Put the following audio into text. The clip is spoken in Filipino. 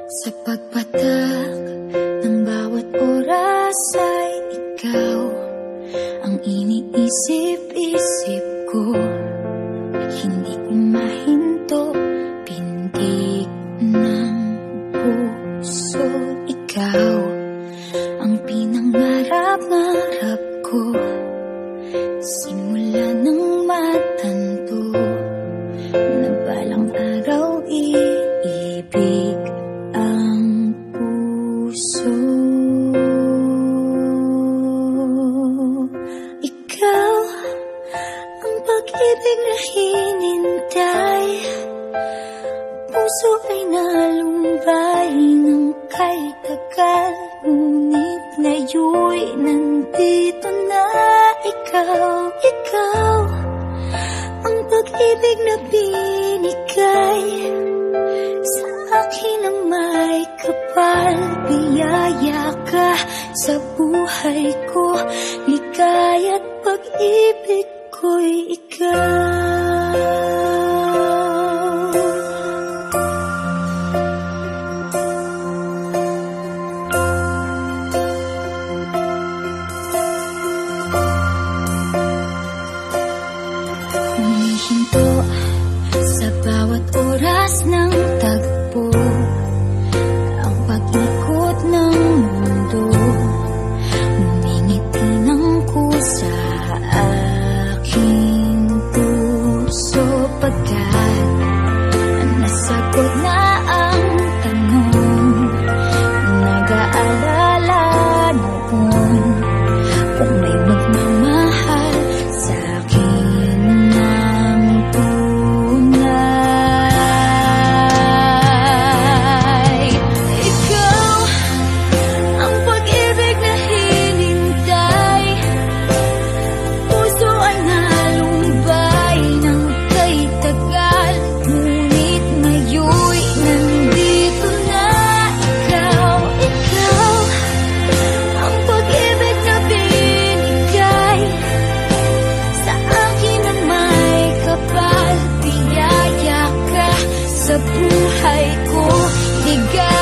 Sa pagpatak ng bawat oras ay ikaw ang iniisip-isip ko. Hindi ko mahinto, pintig ng puso. Ikaw ang pinangarap-ngarap ko, simula ng matanto na balang araw iibig ang puso. Ikaw ang pag-ibig na hinintay, puso ay nalumbay ng kay tagal, ngunit ngayon'y nandito na ikaw. Ikaw ang pag-ibig na binigay sa akin ang may kapal. Biyaya ka sa buhay ko, ligaya't pag-ibig ko'y ikaw. Humihinto sa bawat oras ng tagpo, ang pag-ikot ng mundo, ngumingiti ng kusa aking puso. Pagkat nasagot na ang tanong, nag-aalala noon kung may magmamahal sa akin ng tunay. Ikaw ang pag-ibig na hinintay, puso ay nalumbay ng kay tagal, ngunit ngayon'y nandito na ikaw. Ikaw ang pag-ibig na binigay sa akin ang may kapal. Biyaya ka sa buhay ko, ligaya't